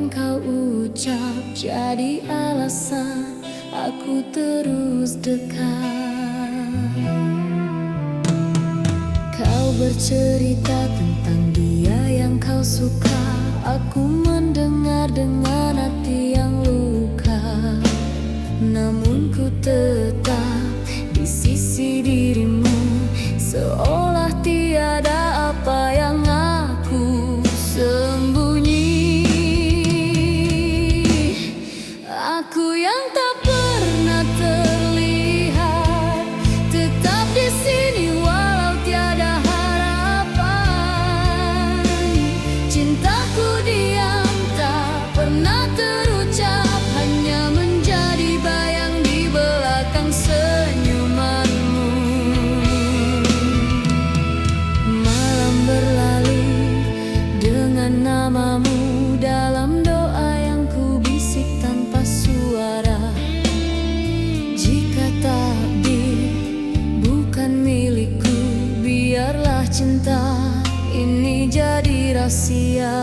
yang kau ucap jadi alasan aku terus dekat. Kau bercerita tentang dia yang kau suka. Aku mendengar dengan hati yang luka. Namun ku tetap di sisi dirimu, seolah tiada apa yang aku sembunyi. Aku yang tak pernah terlihat, tetap di sini walau tiada harapan. Cintaku diam tak pernah terucap, hanya menjadi bayang di belakang senyumanmu. Malam berlalu dengan namamu dalam doa yang ku bisik tanpa suara. Jika takdir bukan milikku, biarlah cinta ini jadi rahasia.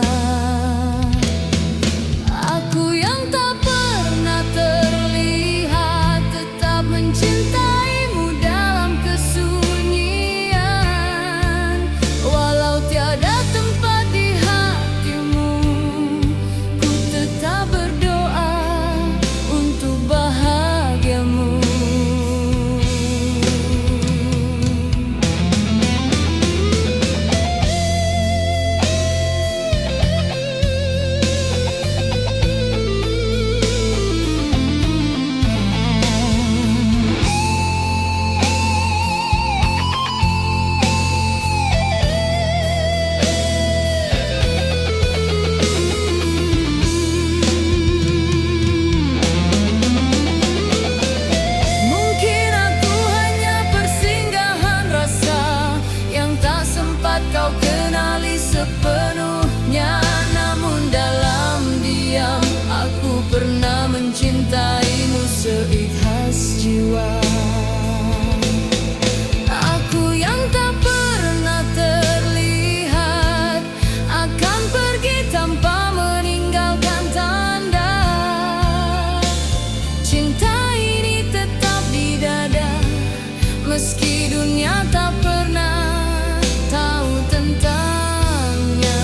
Aku yang tak pernah terlihat, tetap mencintaimu dalam kesunyian. Walau tiada tempat di hatimu, ku tetap berdoa untuk bahagiamu. Mungkin aku hanya persinggahan rasa yang tak sempat kau kenali sepenuhnya. Namun dalam diam aku pernah mencintaimu seikhlas jiwa. Aku yang tak pernah terlihat, akan pergi tanpa meninggalkan tanda. Cinta ini tetap di dada, meski dunia tak pernah tahu tentangnya.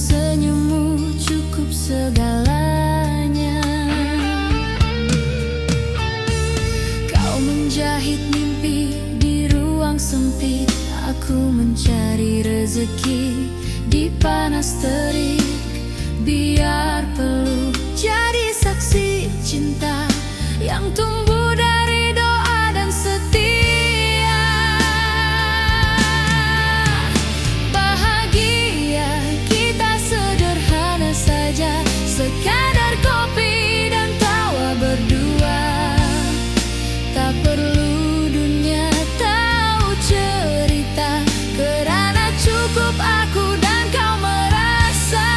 senyummu cukup segalanya. Kau menjahit mimpi di ruang sempit, aku mencari rezeki di panas terik. Biar peluk jadi saksi cinta yang tumbuh dari doa dan setia. Bahagia kita sederhana saja, sekadar kopi dan tawa berdua. Tak perlu dunia tahu cerita, karena cukup aku dan kau merasa.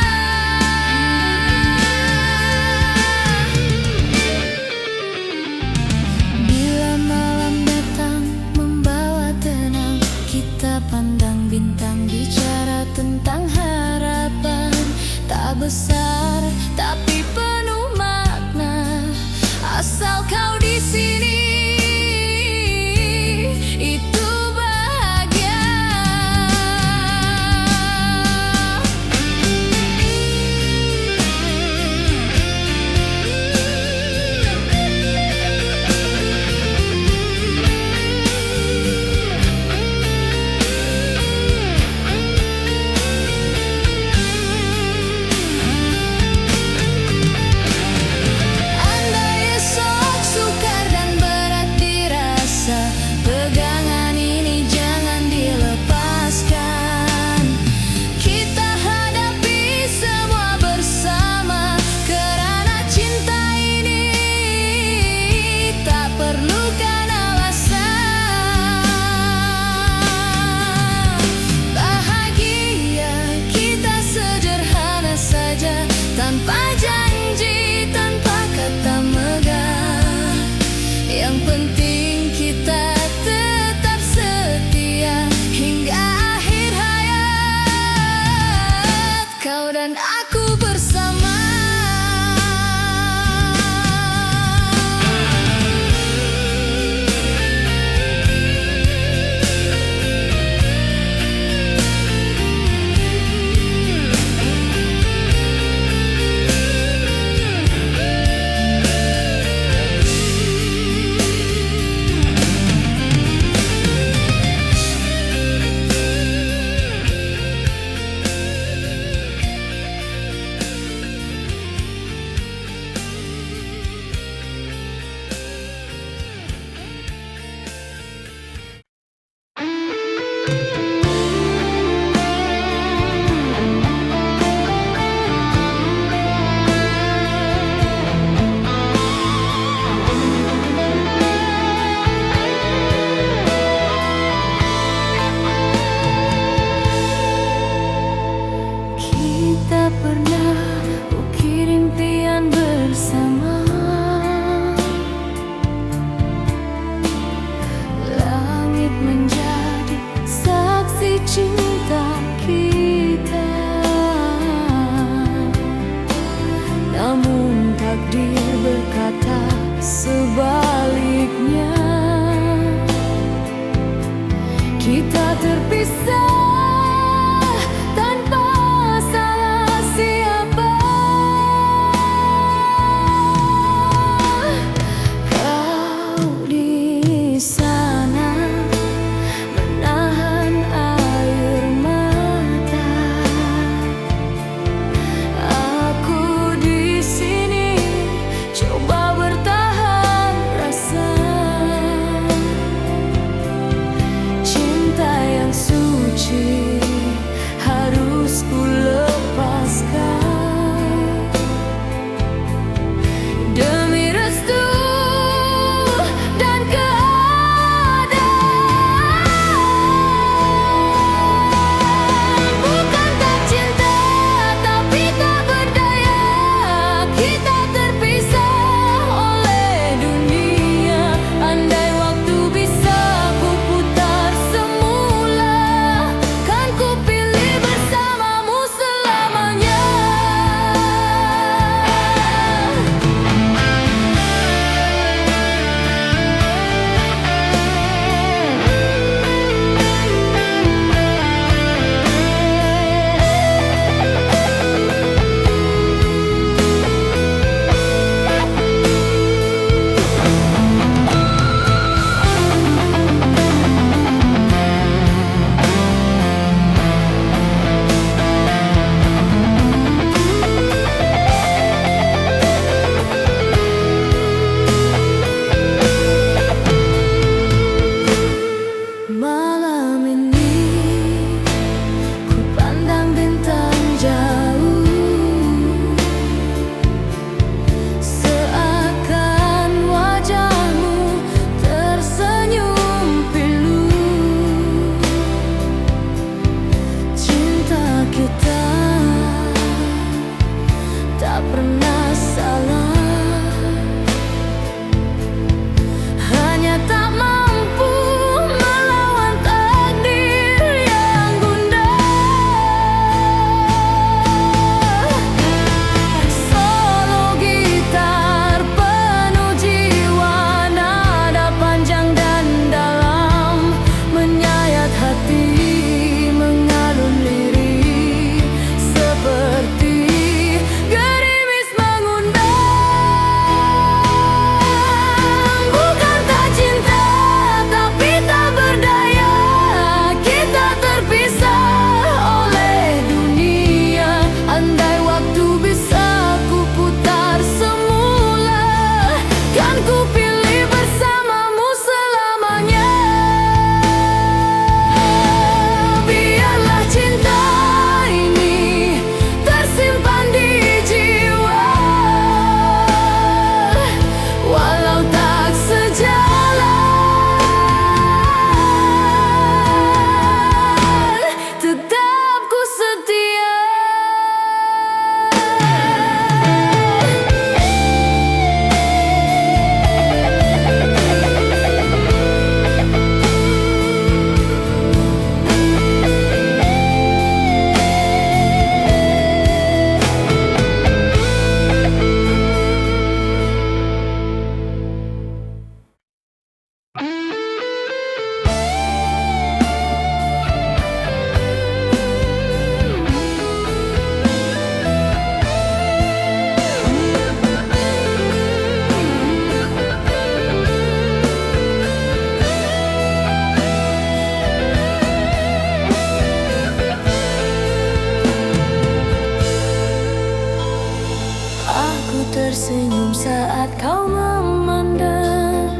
tersenyum saat kau memandang,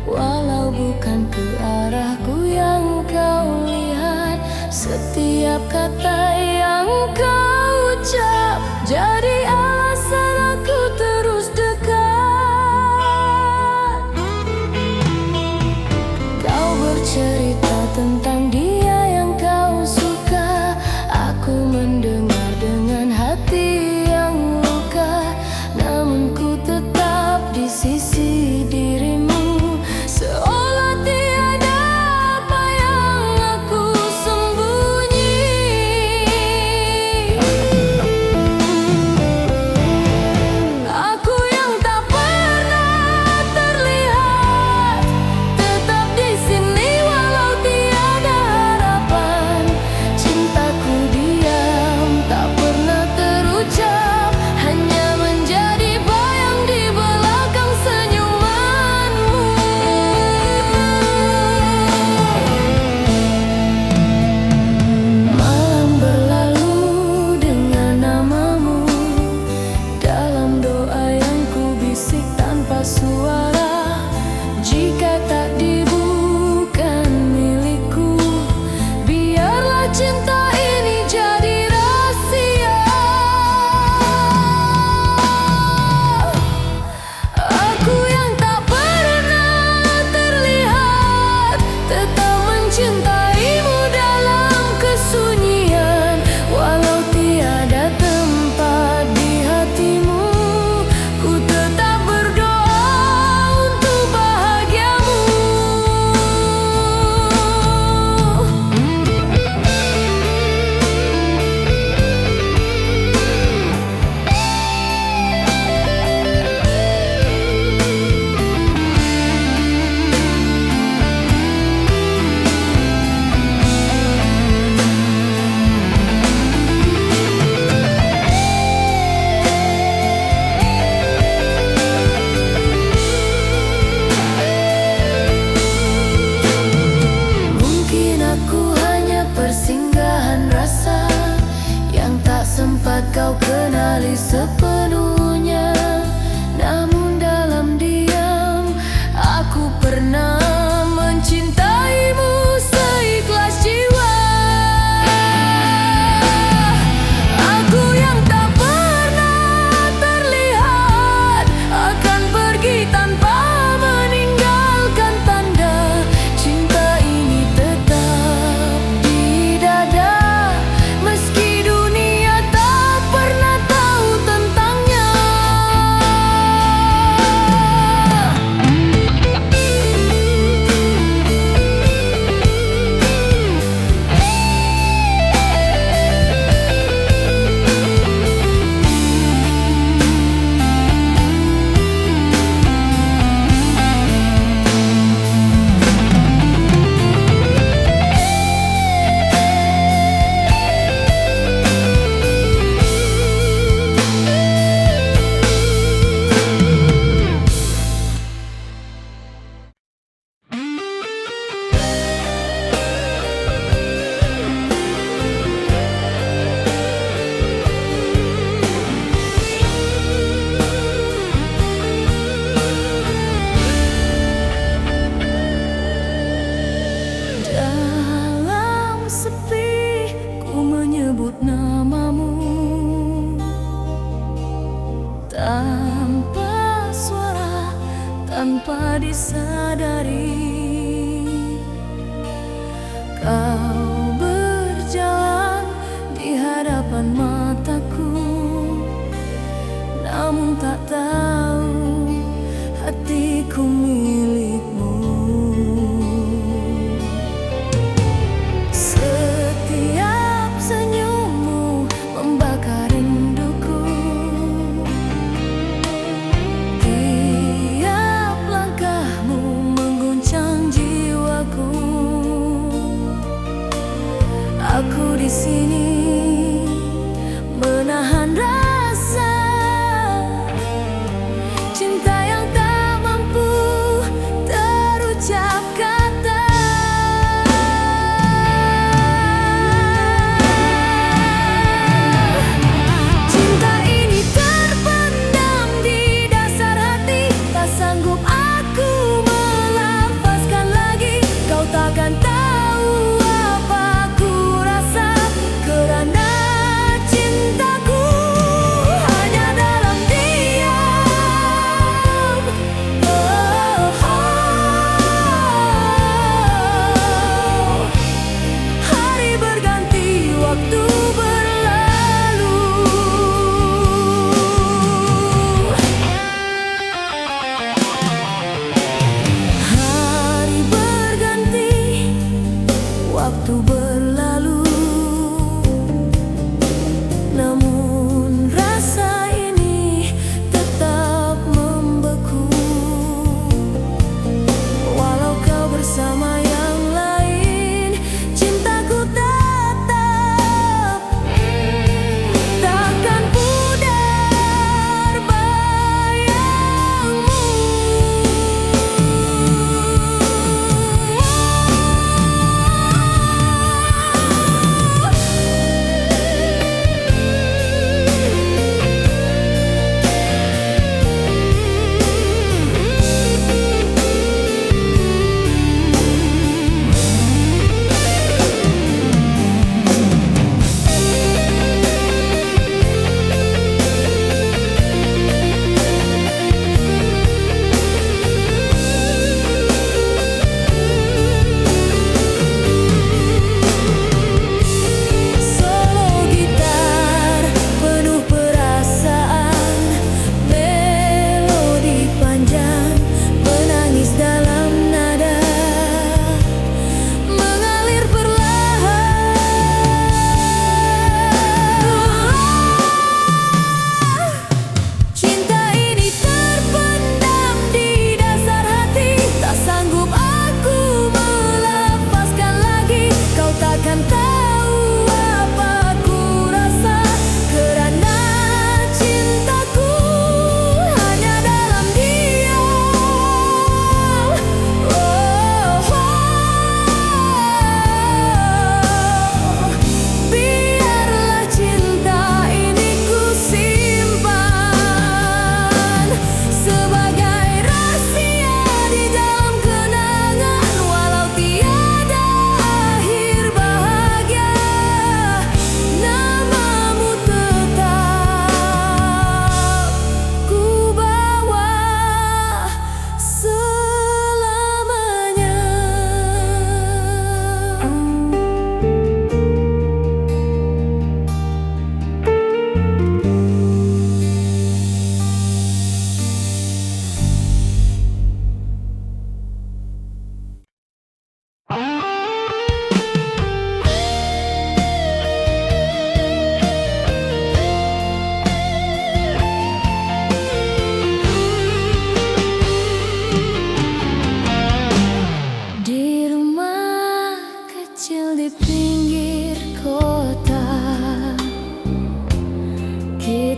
walau bukan ke arahku yang kau lihat. Setiap kata yang kau ucap jadi alasan aku terus dekat. Kau bercerita tentang dia yang kau suka, aku mendengar dengan hati yang luka. Namun ku tetap di sisi dirimu, seolah tiada apa yang aku sembunyi. Aku yang tak pernah terlihat, tetap di sini walau tiada harapan. Cintaku diam, tak pernah terucap, hanya menjadi bayang di belakang senyumanmu. Malam berlalu dengan namamu, dalam doa yang ku bisik tanpa suara. Jika takdirmu bukan milikku, biarlah cinta ini jadi rahasia. Aku yang tak pernah terlihat, tetap mencintaimu dalam kesunyian. Walau tiada tempat di hatimu, ku tetap berdoa untuk bahagiamu. Mungkin aku hanya persinggahan rasa yang tak sempat kau kenali sepenuhnya. Namun dalam diam, aku pernah mencintaimu seikhlas jiwa. Aku yang tak pernah terlihat, akan pergi tanpa meninggalkan tanda. Cinta ini tetap di dada, meski dunia tak pernah tahu tentangnya. Dalam sepi ku menyebut namamu, tanpa suara, tanpa disadari. Kau berjalan di hadapan mataku, namun tak tahu hatiku milikmu. Setiap senyummu membakar rinduku, tiap langkahmu mengguncang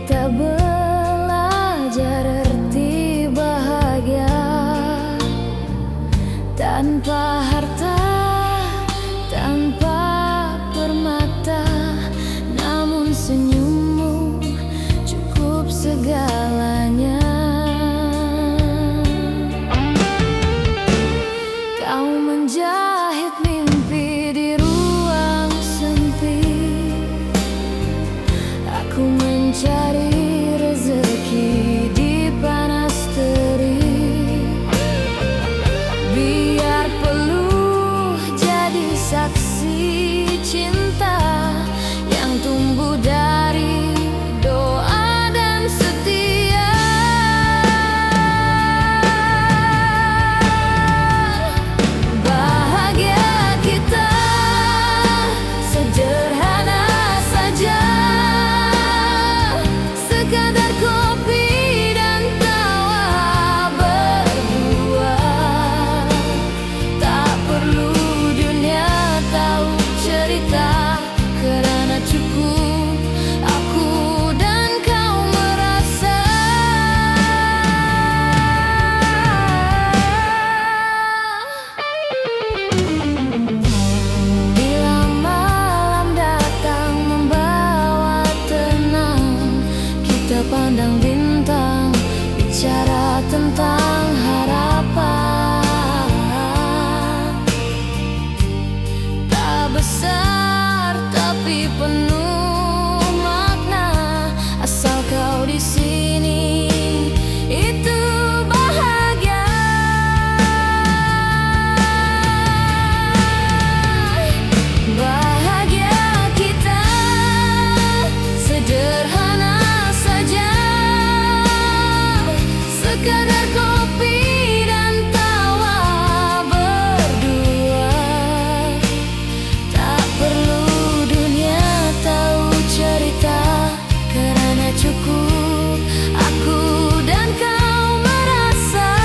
Kita belajar arti bahagia tanpa harta, tanpa permata, namun senyummu cukup segalanya. Kau menjahit mimpi di ruang sempit, aku mencari rezeki di panas terik. Biar peluh jadi saksi cinta yang tumbuh dari doa dan setia. Bahagia kita sederhana saja, sekadar kopi dan tawa berdua. Tak perlu dunia tahu cerita, karena cukup aku dan kau merasa. Bila malam datang membawa tenang, kita pandang bintang, bicara tentang harapan. Tak besar tapi penuh makna, asal kau di sini itu bahagia. Bahagia kita sederhana saja, sekadar kopi dan tawa berdua. Tak perlu dunia tahu cerita, karena cukup aku dan kau merasa.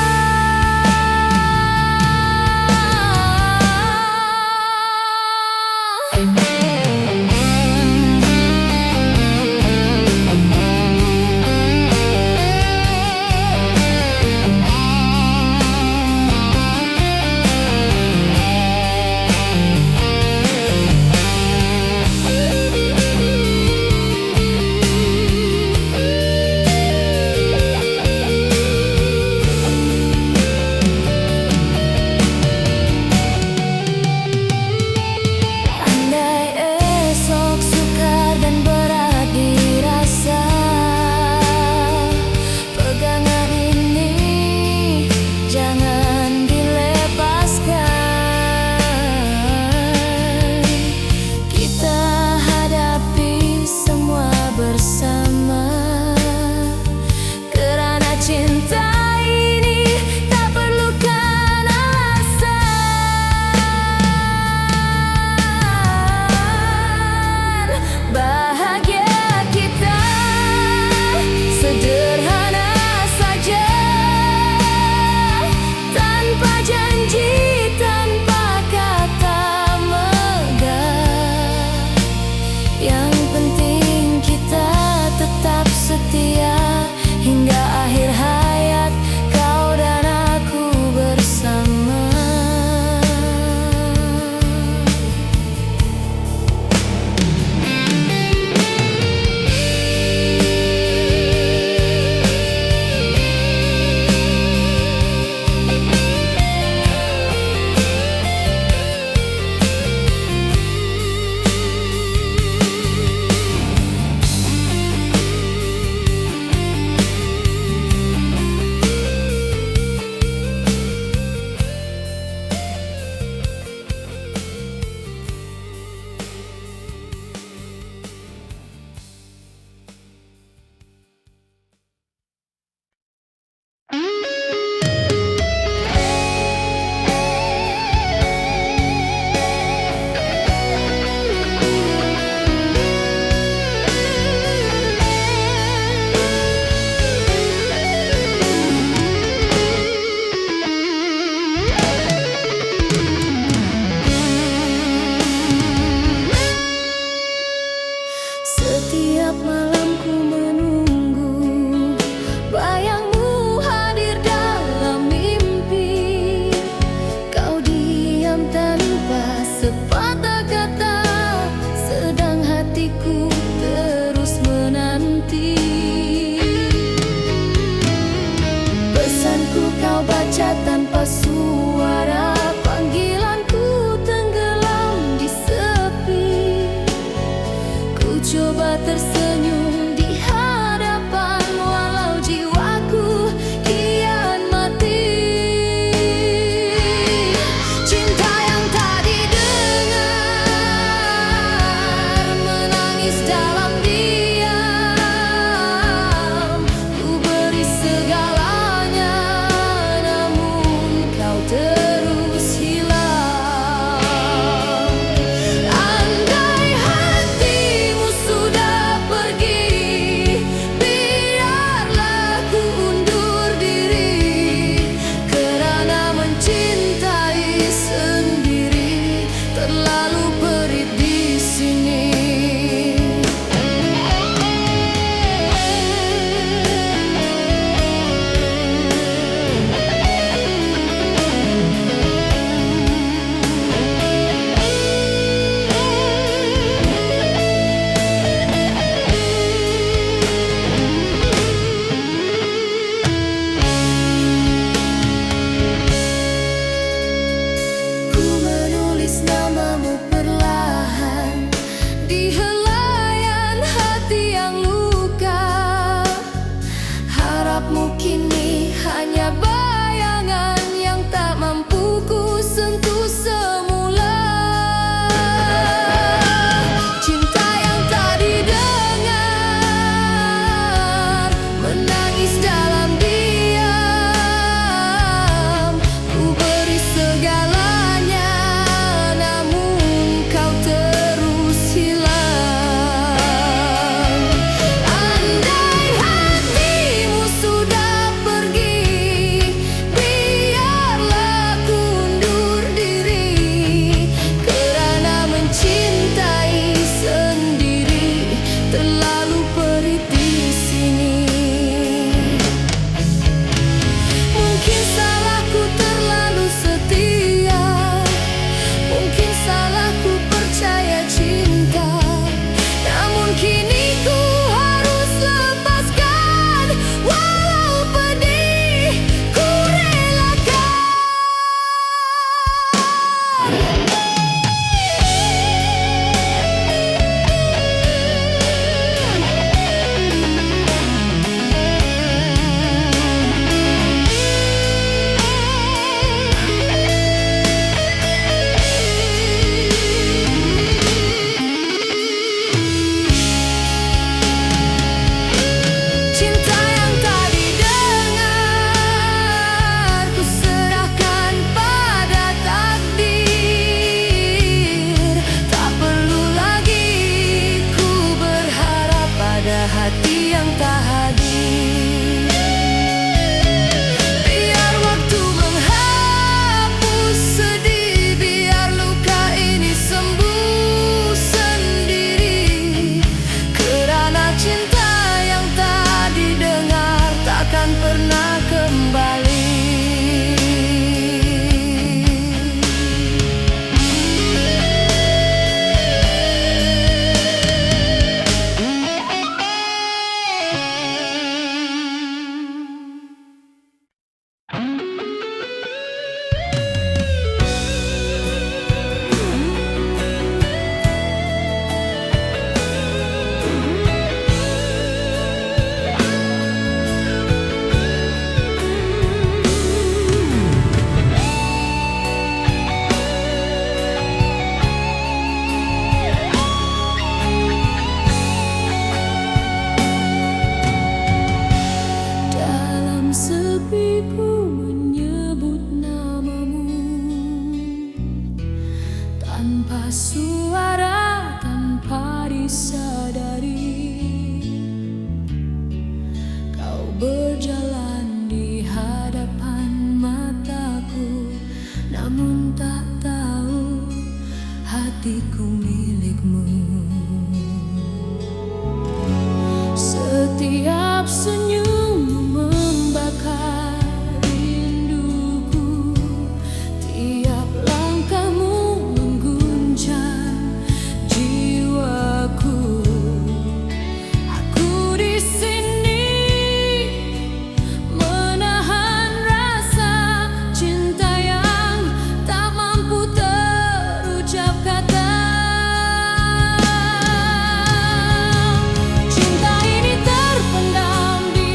tak hadir. Biar waktu menghapus sedih, biar luka ini sembuh sendiri. Kerana cinta yang tak didengar takkan pernah kembali. Dalam sepi ku menyebut namamu, tanpa suara, tanpa disadari. Kau berjalan di hadapan mataku, namun tak tahu hatiku milikmu. Setiap senyummu membakar rinduku, tiap langkahmu mengguncang jiwaku. Aku di sini menahan rasa cinta yang tak mampu terucap kata. Cinta ini terpendam di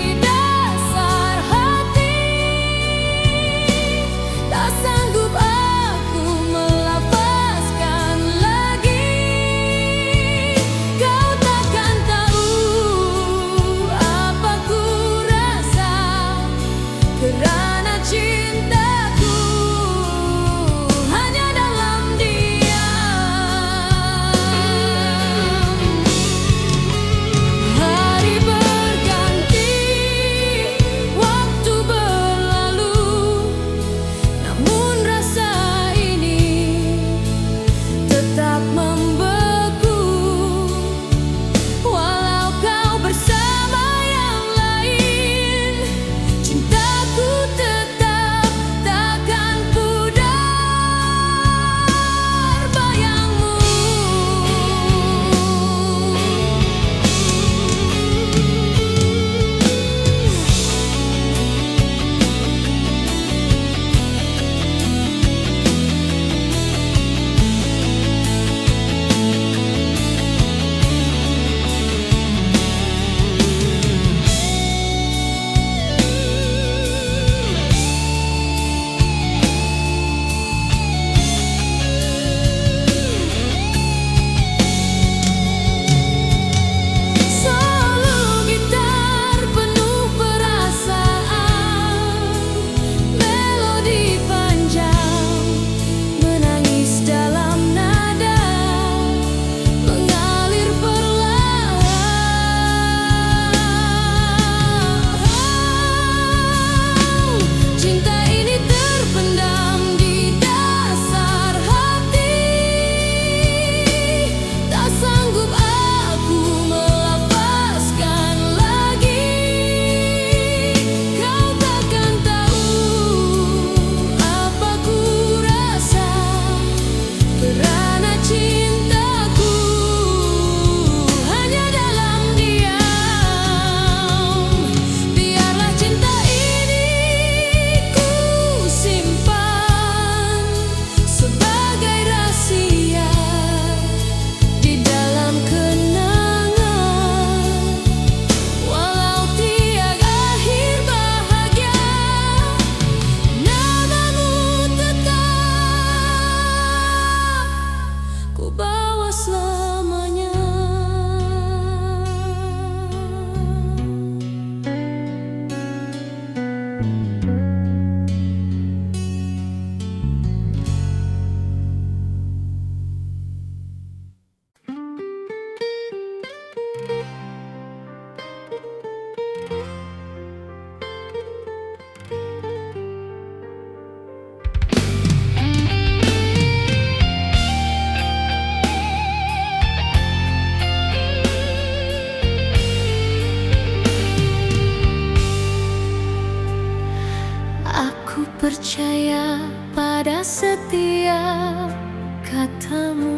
percaya pada setiap katamu.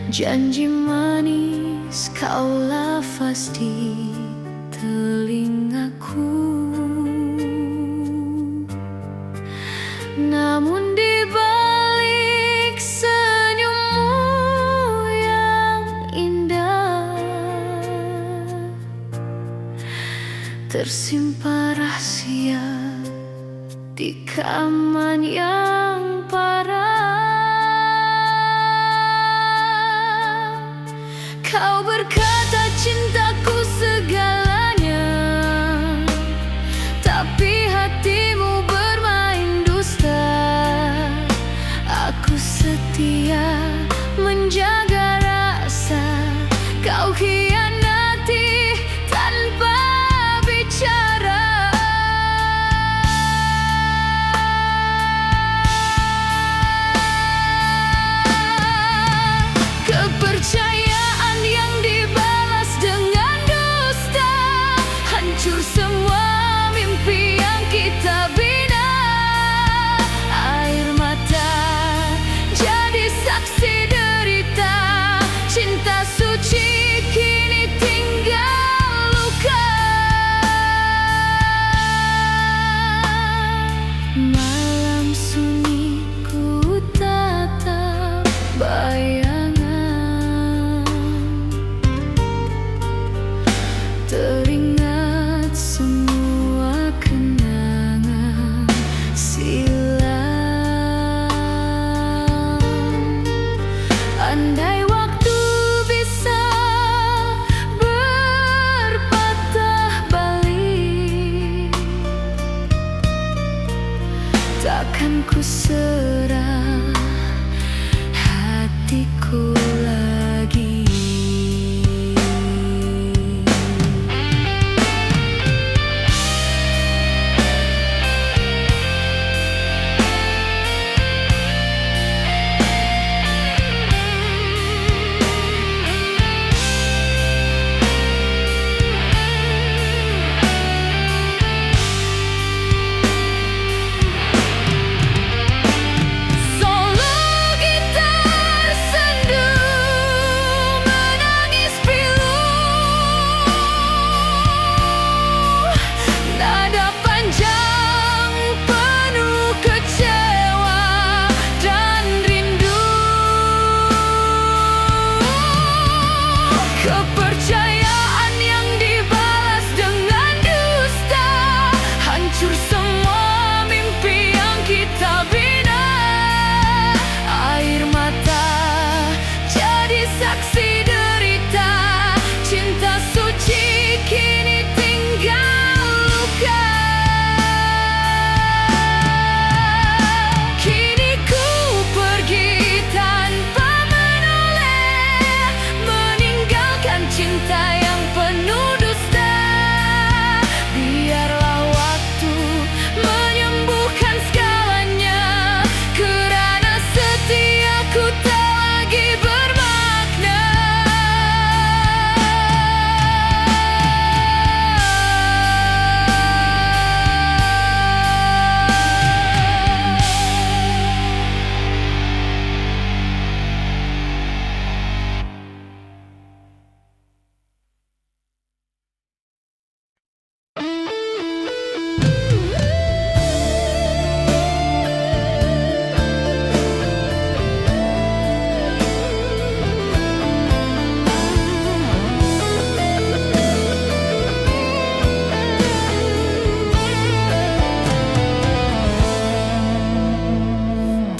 Janji manis kau lafaz di telingaku, namun di balik senyummu yang indah tersimpan rahasia di kaman yang parah. Kau berkata cintaku segalanya, tapi hatimu bermain dusta. Aku setia menjaga rasa, kau hianati tanpa bicara. Kepercayaan yang dibalas dengan dusta, hancur semua mimpi yang kita bina. Air mata jadi saksi derita, cinta suci kini tinggal luka. Malam sunyi ku tatap bayangan, teringat semua kenangan silam. Andai waktu bisa berpatah balik, takkan ku serah hatiku lagi. Solo gitar sendu menangis pilu, nada panjang penuh kecewa dan rindu. Kepercayaan yang dibalas dengan dusta, hancur semua mimpi yang kita bina. Air mata jadi saksi derita, cinta suci kini tinggal luka. Kini ku pergi tanpa menoleh, meninggalkan cinta yang penuh dusta. Biarlah waktu menyembuhkan segalanya, kerana setiaku tak lagi bermakna.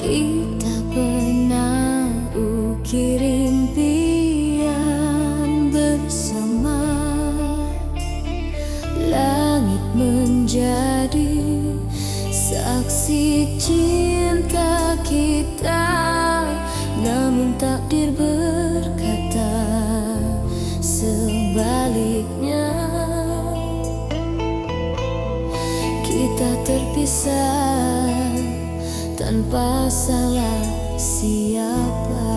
Kita pernah ukir impian bersama, langit menjadi saksi cinta kita. Namun takdir berkata sebaliknya, kita terpisah tanpa salah siapa.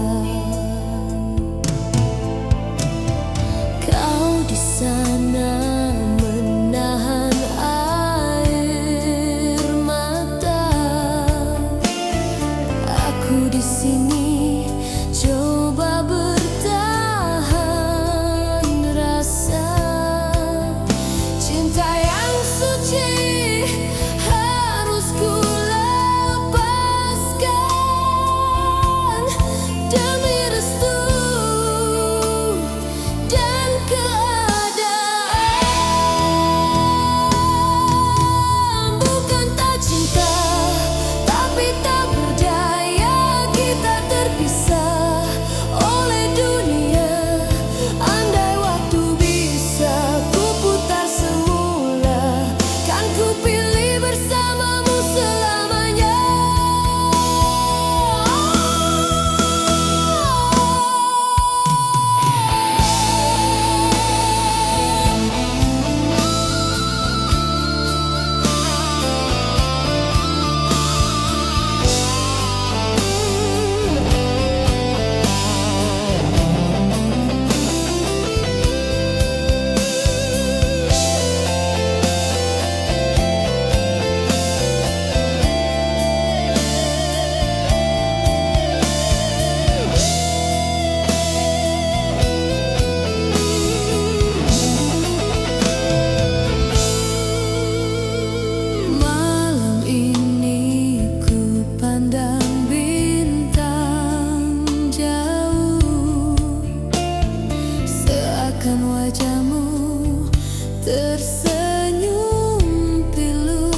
Kau di sana menahan Bahkan wajahmu tersenyum pilu.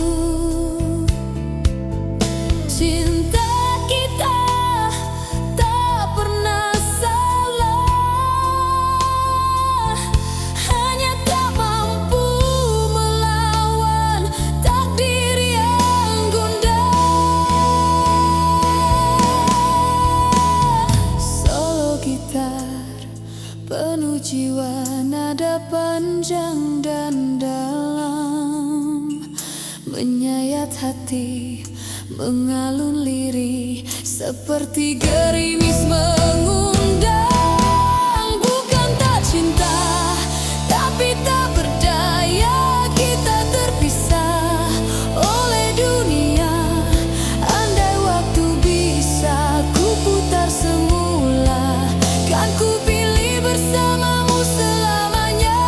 Cinta kita tak pernah salah, hanya tak mampu melawan takdir yang gundah. Solo gitar penuh jiwa, nada panjang dan dalam, menyayat hati, mengalun lirih seperti gerimis mengundang. Bukan tak cinta, tapi tak berdaya, kita terpisah oleh dunia. Andai waktu bisa ku putar semula, kan ku pilih bersamamu selamanya.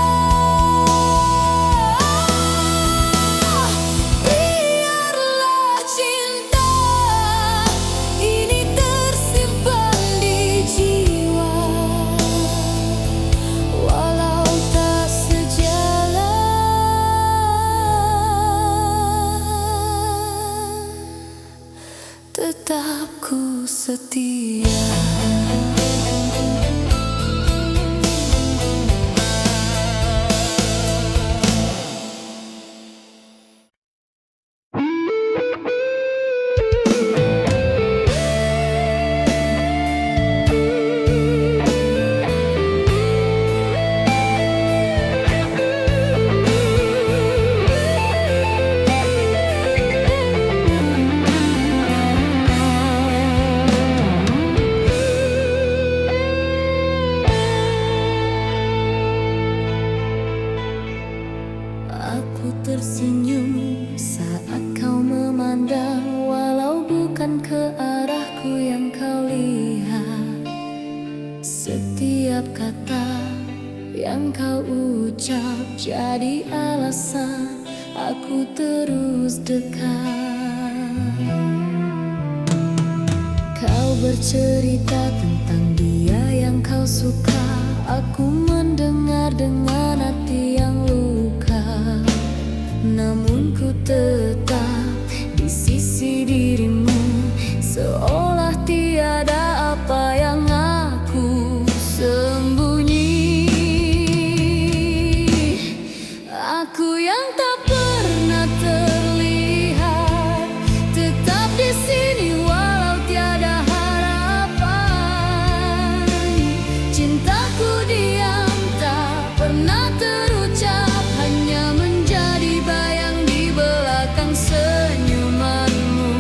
Biarlah cinta ini tersimpan di jiwa, walau tak sejalan, tetap ku setia. Aku tersenyum saat kau memandang, walau bukan ke arahku yang kau lihat. Setiap kata yang kau ucap jadi alasan aku terus dekat. Kau bercerita tentang dia yang kau suka, aku mendengar dengan hati yang luka. Namun ku tetap di sisi dirimu, seolah tiada apa yang aku sembunyi. Aku yang tak pernah terlihat, tetap di sini walau tiada harapan. Cintaku diam tak pernah terucap, hanya menjadi bayang di belakang senyumanmu.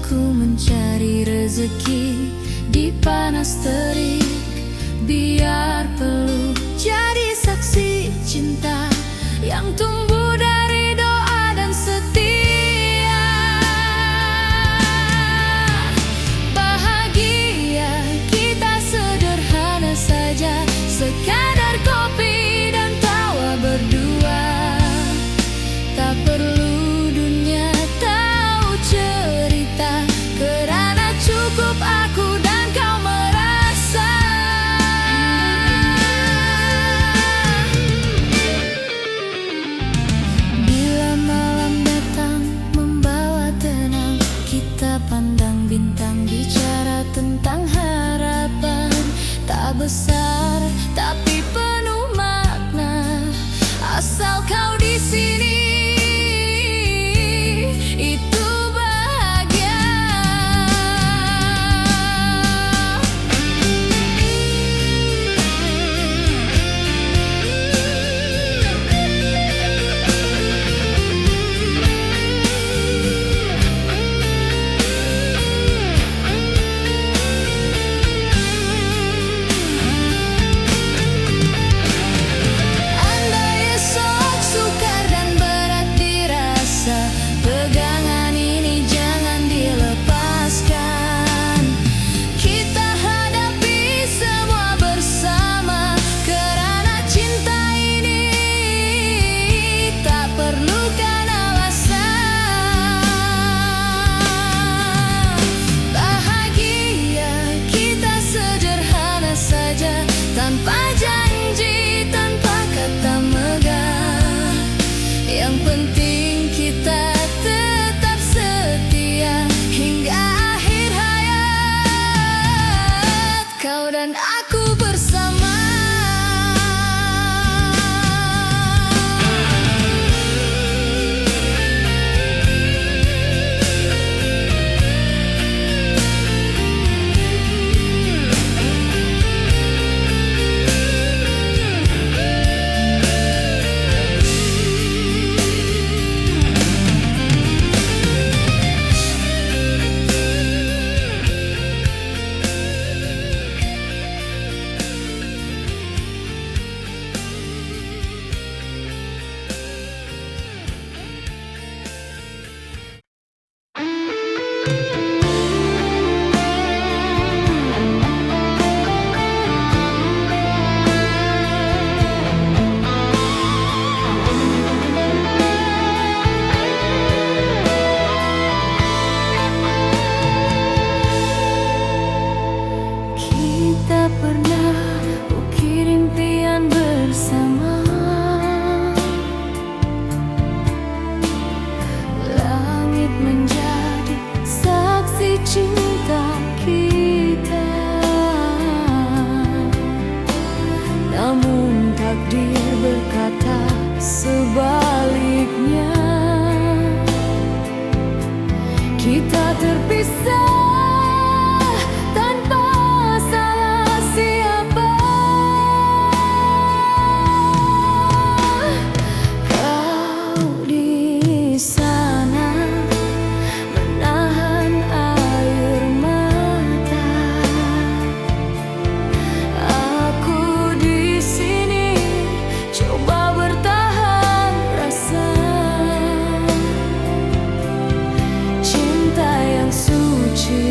Ku mencari rezeki di panas terik, biar peluk jadi saksi cinta yang tumbuh dari doa dan setia. Bahagia kita sederhana saja, sekadar kopi dan tawa berdua. Tak perlu dunia tahu cerita, kerana cukup aku dan kau merasa. Bila malam datang membawa tenang, kita pandang bintang, bicara tentang harapan. Tak besar tapi penuh makna, asal kau di sini. Tanpa janji, tanpa kata megah, yang penting kita tetap setia hingga akhir hayat, kau dan aku bersama. Cinta kita, namun takdir berkata sebaliknya. Kita terpisah tanpa salah siapa. Kau di sana menahan air mata, aku di sini coba bertahan rasa. Cinta yang suci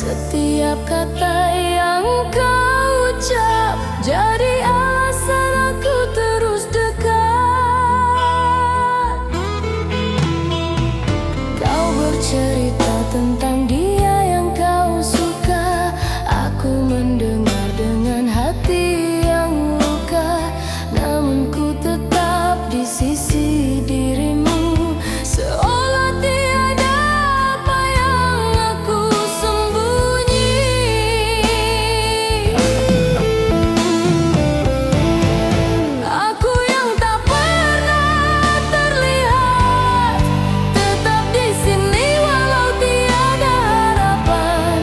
Setiap kata yang kau ucap jadi alasan aku terus dekat. Kau bercerita tentang dia yang kau suka. Aku mendengar dengan hati yang luka. Namun ku tetap di sisi dirimu, seolah tiada apa yang aku sembunyi. Aku yang tak pernah terlihat, tetap di sini walau tiada harapan.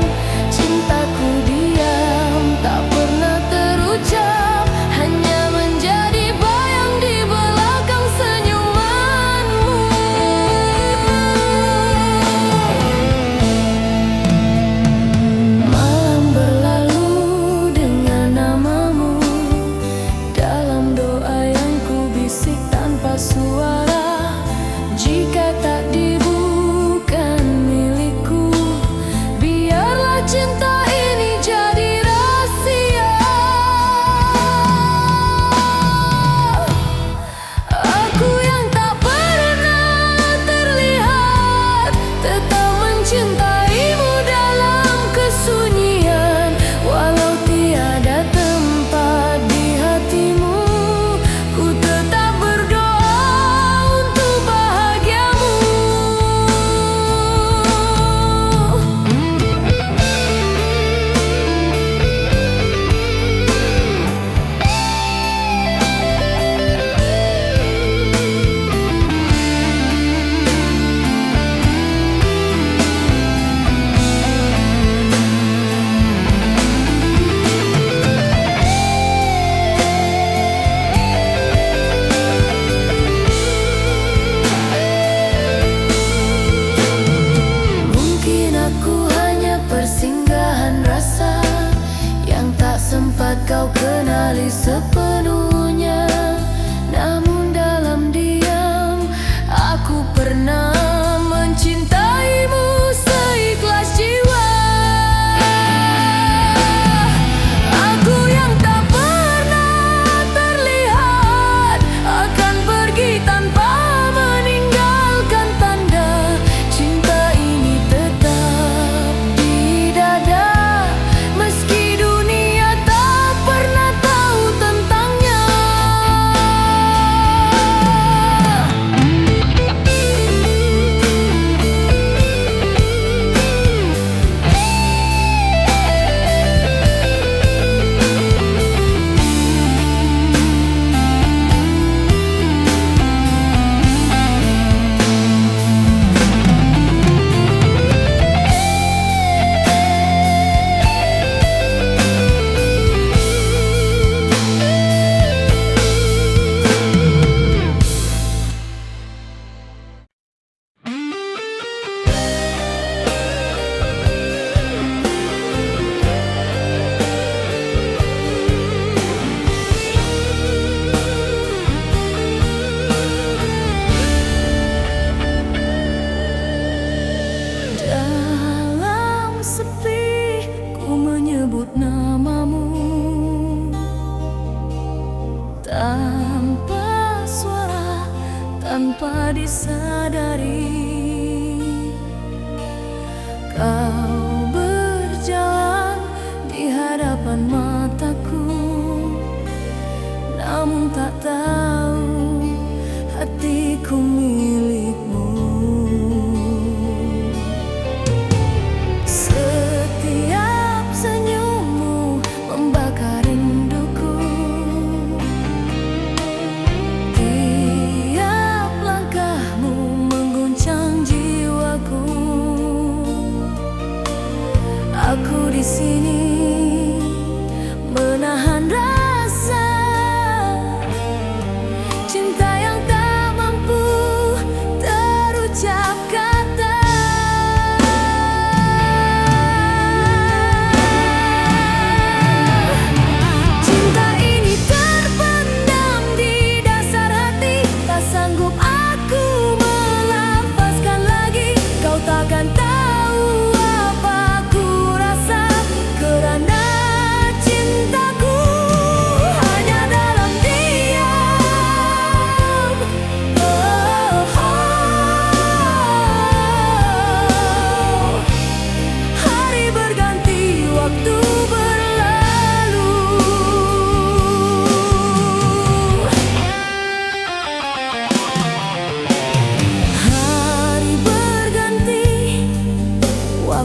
Cintaku diam, tak pernah terucap, hanya menjadi bayang di belakang senyumanmu. Malam berlalu dengan namamu, dalam doa yang ku bisik tanpa suara. Jika takdirmu bukan milikku, biarlah cinta ini jadi rahasia. Aku yang tak pernah terlihat, tetap mencintaimu dalam kesunyian. Walau tiada tempat di hatimu, ku tetap berdoa untuk bahagiamu. Mungkin aku hanya persinggahan rasa yang tak sempat kau kenali sepenuhnya. Namun dalam diam, aku pernah mencintaimu seikhlas jiwa. Aku yang tak pernah terlihat, akan pergi tanpa meninggalkan tanda. Cinta ini tetap di dada, meski dunia tak pernah tahu tentangnya. Dalam sepi ku menyebut namamu, tanpa suara, tanpa disadari. Kau berjalan di hadapan mataku, namun tak tahu hatiku milikmu. Setiap senyummu membakar rinduku, tiap langkahmu mengguncang jiwaku. Aku di sini menahan rasa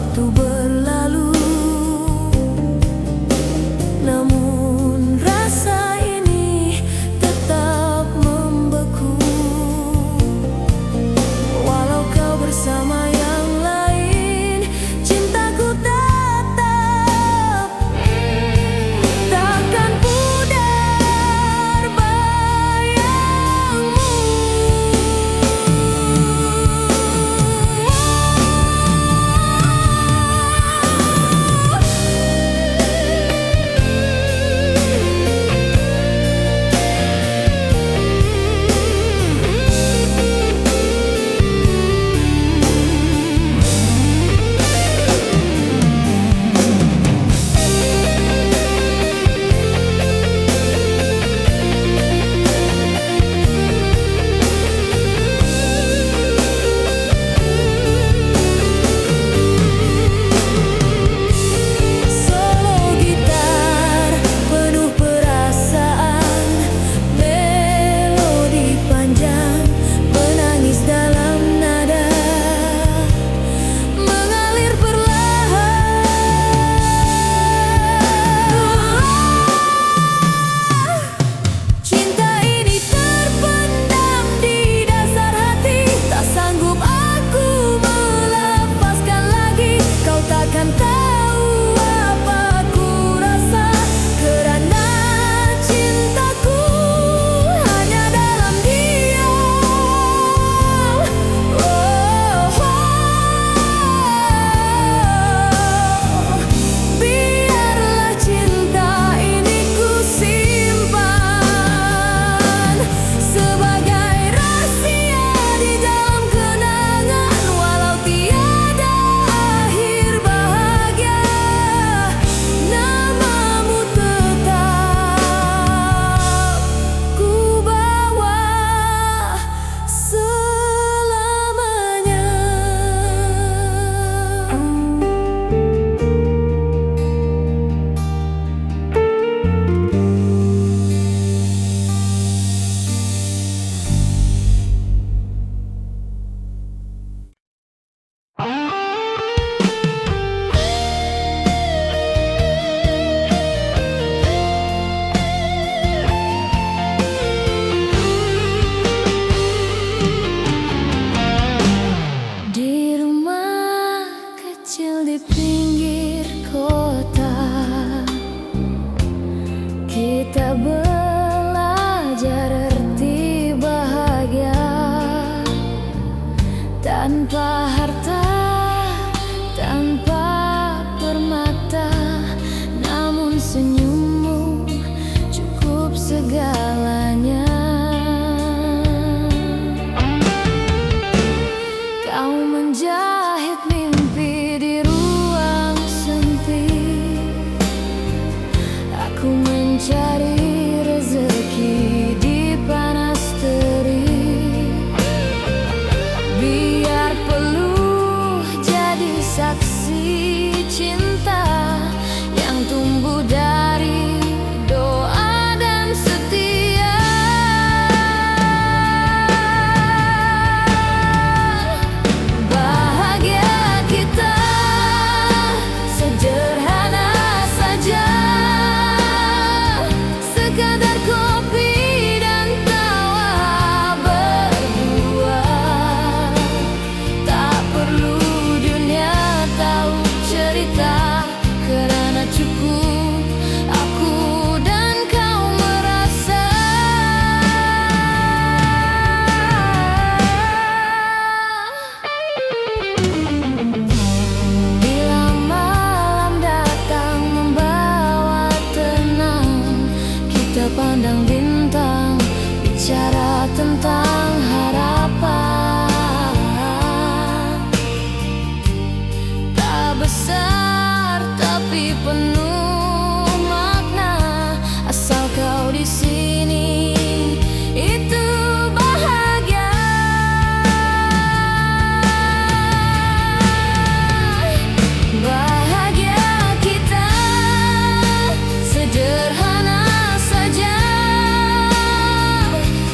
waktu berlalu, namun rasa ini tetap membeku. Walau kau bersama yang lain, cintaku tetap takkan pudar bayangmu. Di pinggir kota, kita belajar arti bahagia. Tanpa harta, tanpa permata, namun senyummu cukup segalanya. Kau menjahit mimpi di ruang sempit, aku mencari rezeki di panas terik. Biar peluh jadi saksi cinta yang tumbuh dari doa dan setia. Bahagia kita sederhana saja, sekadar kopi dan tawa berdua. Tak perlu dunia tahu cerita, karena cukup aku dan kau merasa. Bila malam datang membawa tenang, kita pandang bintang, bicara tentang harapan. Tak besar tapi penuh makna, asal kau di sini itu bahagia. Bahagia kita sederhana saja,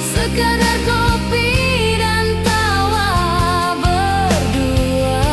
sekadar kopi dan tawa berdua.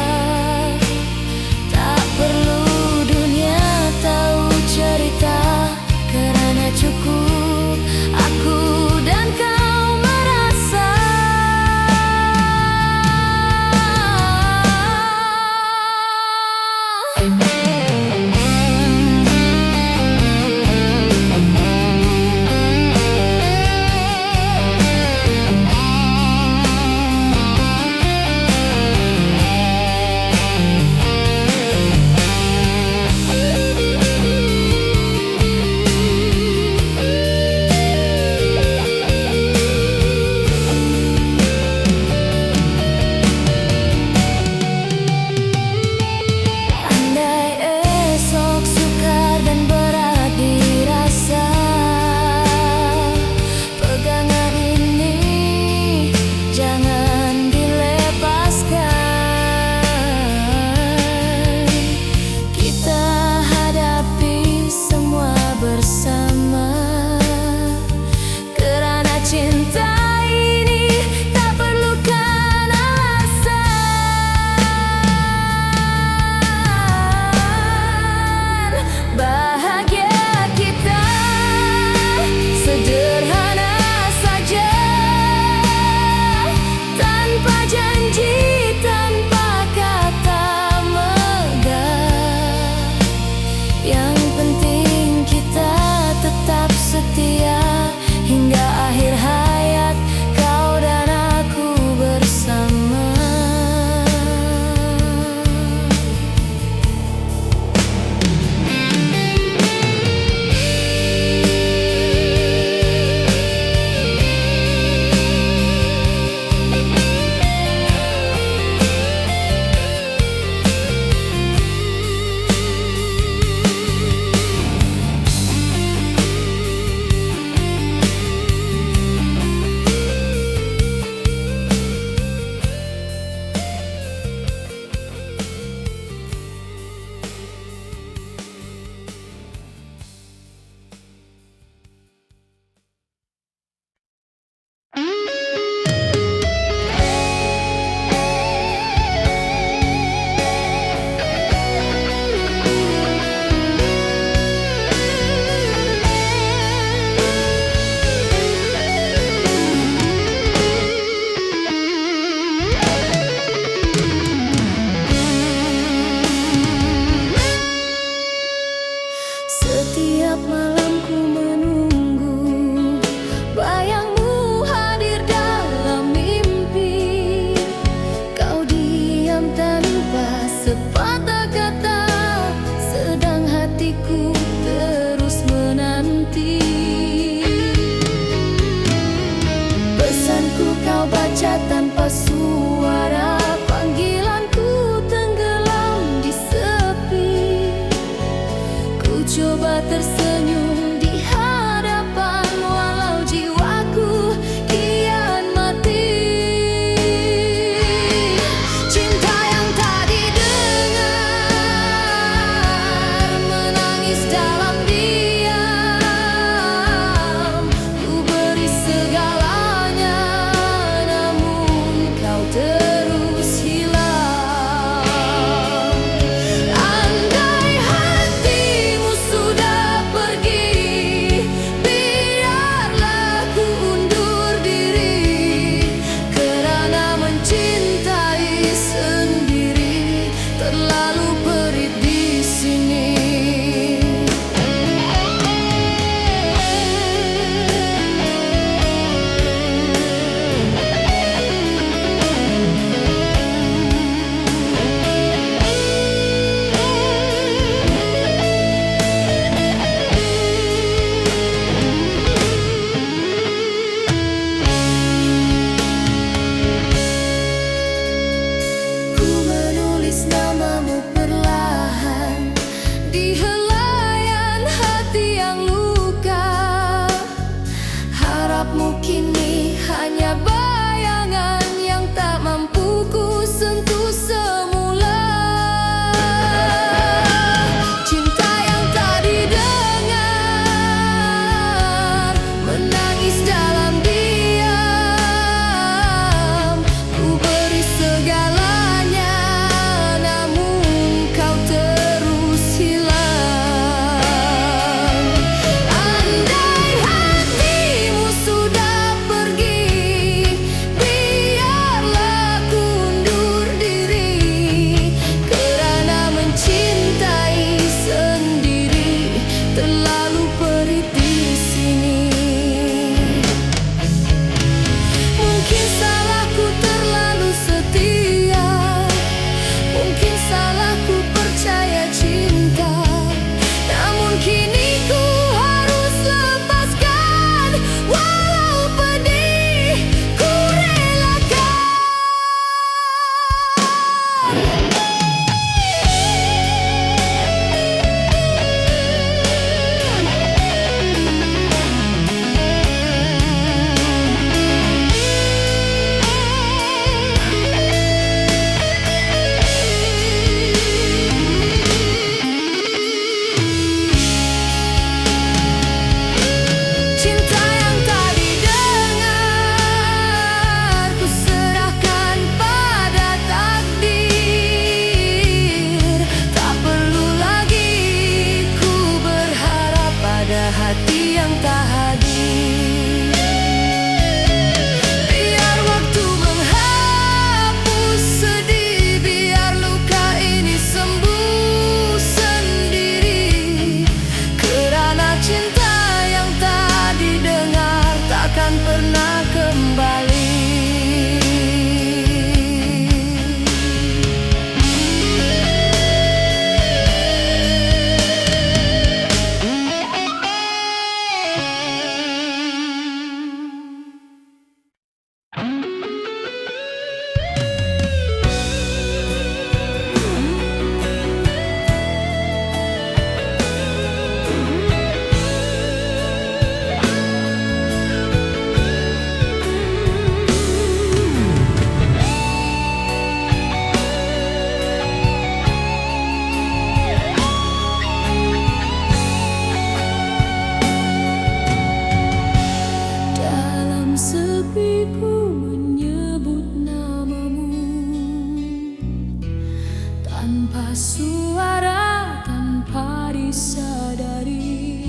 suara tanpa disadari.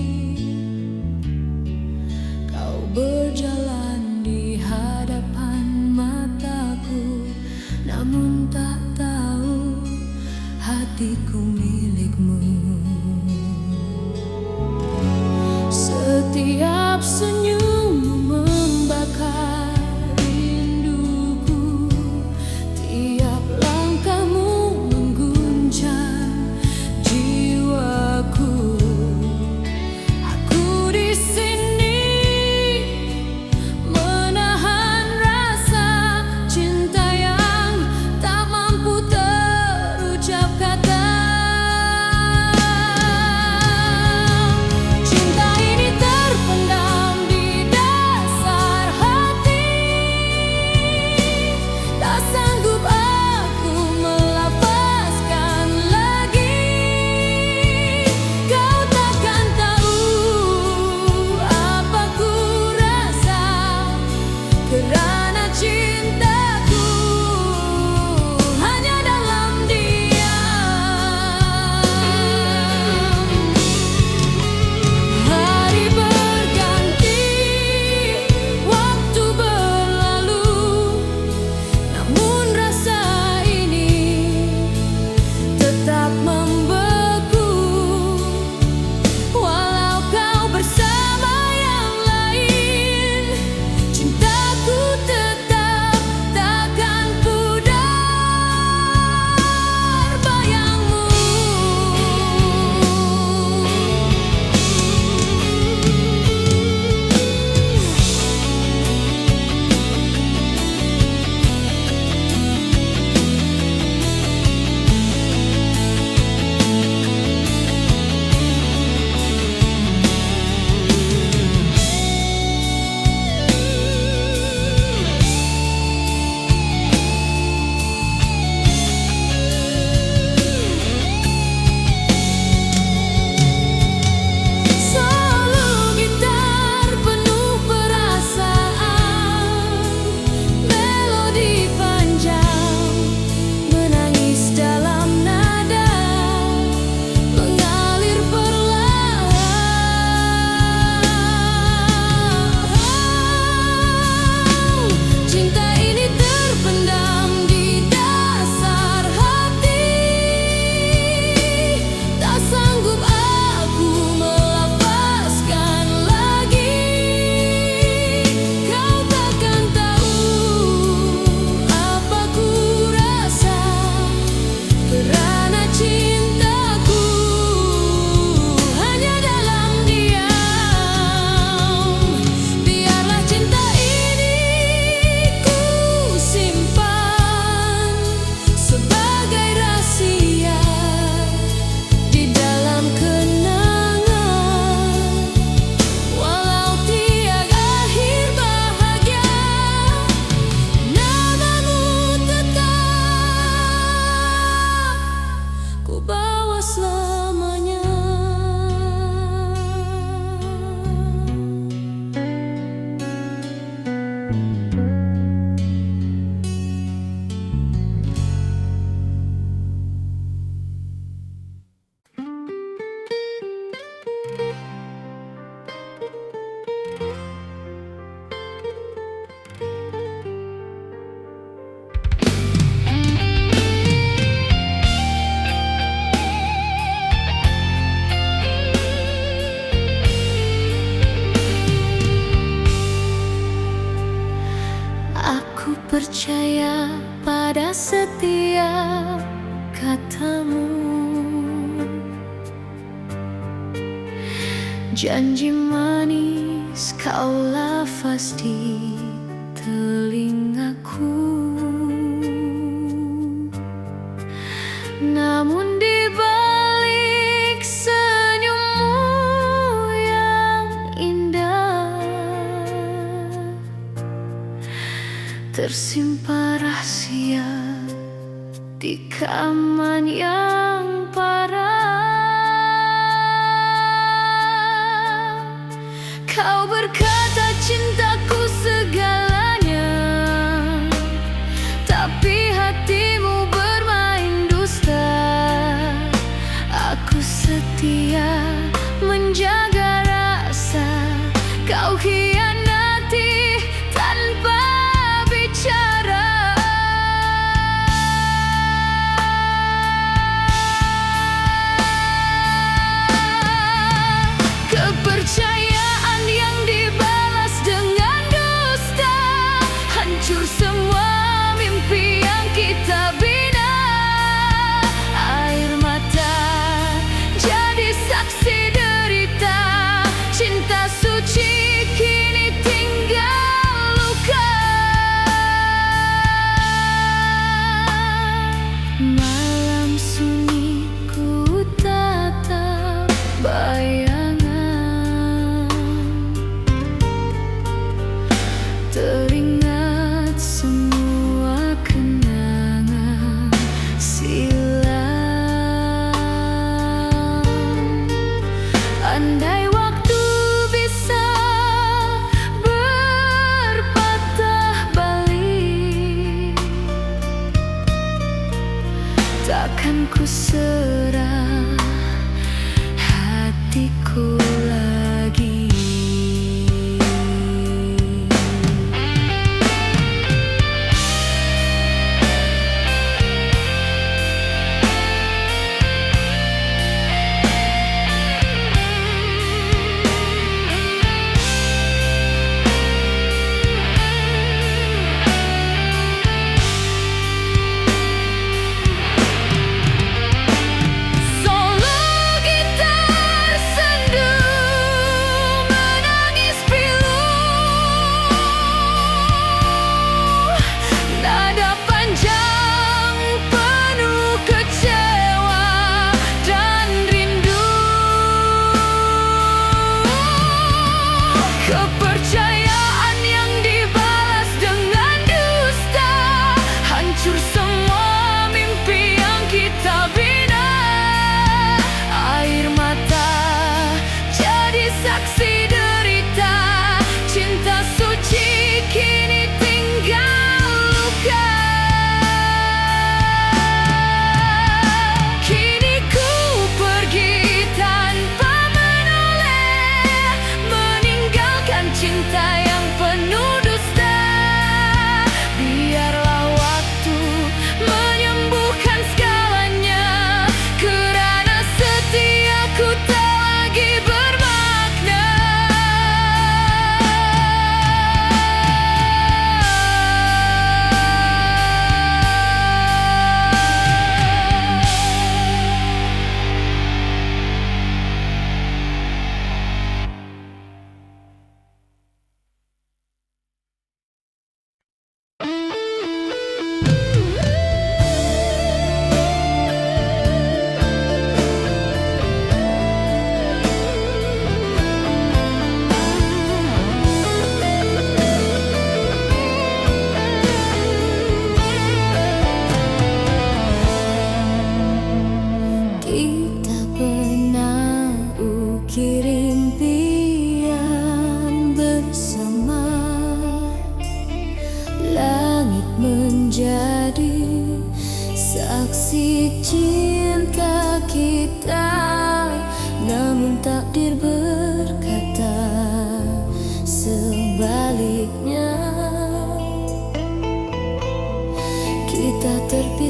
Kau berjalan di hadapan mataku, namun tak tahu hatiku milikmu. Setiap senyum membakar rinduku, tiap langkahmu mengguncang jiwaku. Aku di sini menahan rasa cinta yang tak mampu terucap kata. Kerana cintaku hanya dalam diam. Hari berganti, waktu berlalu, namun rasa ini tetap membeku. Walau kau bersama yang lain, cintaku tetap takkan pudar bayangmu. Solo gitar penuh perasaan, melodi panjang menangis dalam nada, mengalir perlahan. Cinta ini terpendam di dasar hati, tak sanggup aku melepaskan lagi. Kau takkan tahu apa ku rasa, kerana cintaku hanya dalam diam. Biarlah cinta ini ku simpan sebagai rahasia di dalam kenangan. Walau tiada akhir bahagia, namamu tetap ku bawa selamanya. Aku percaya pada setiap katamu, janji manis kau lafaz di telingaku. Namun di balik senyummu yang indah, tersimpan rahasia di kaman yang parah. Kau berkata cintaku segalanya, tapi hatimu bermain dusta.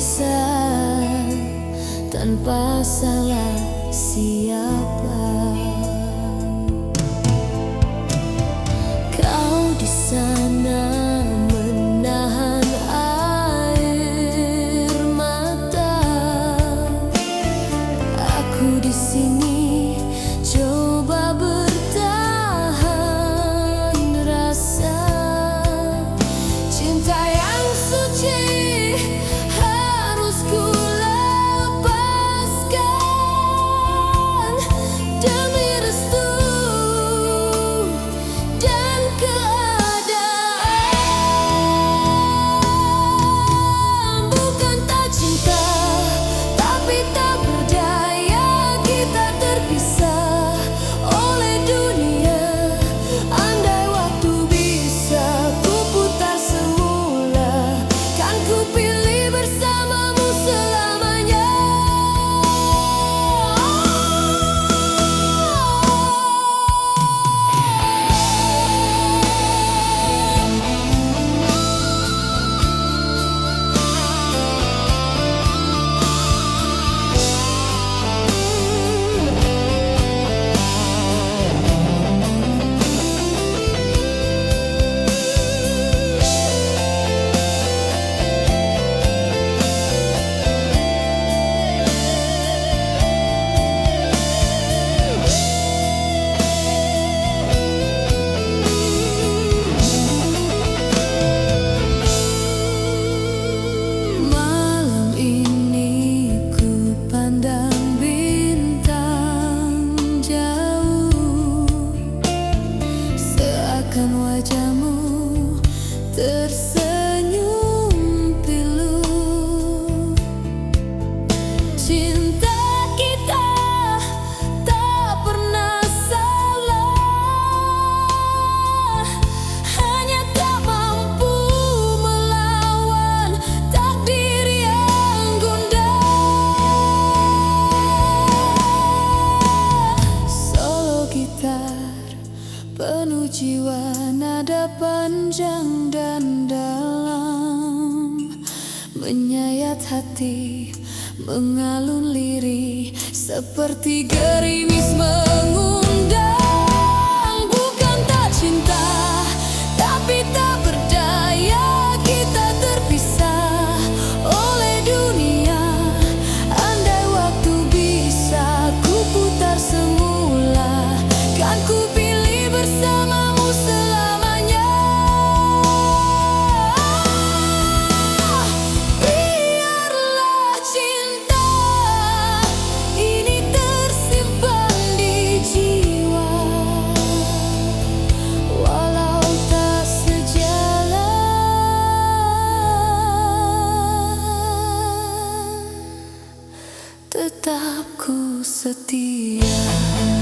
berpisah tanpa salah siapa. Kau di sana menahan air mata, aku di sini coba bertahan rasa. Cinta yang suci harus ku lepaskan demi restu dan keadaan. Bukan tak cinta, tapi tak berdaya kita terpisah oleh dunia. Andai waktu bisa ku putar semula, kan ku pilih bersamamu selamanya. Malam ini ku pandang bintang jauh, seakan wajahmu tersenyum pilu. Cinta kita tak pernah salah, hanya tak mampu melawan takdir yang gundah. Solo gitar penuh jiwa, nada panjang dan dalam, menyayat hati, mengalun lirih seperti gerimis mengundang. Bukan tak cinta, tapi tak berdaya kita terpisah oleh dunia. Andai waktu bisa ku putar semula, kan ku pilih bersamamu selamanya. Biarlah cinta ini tersimpan di jiwa, walau tak sejalan, tetap ku setia.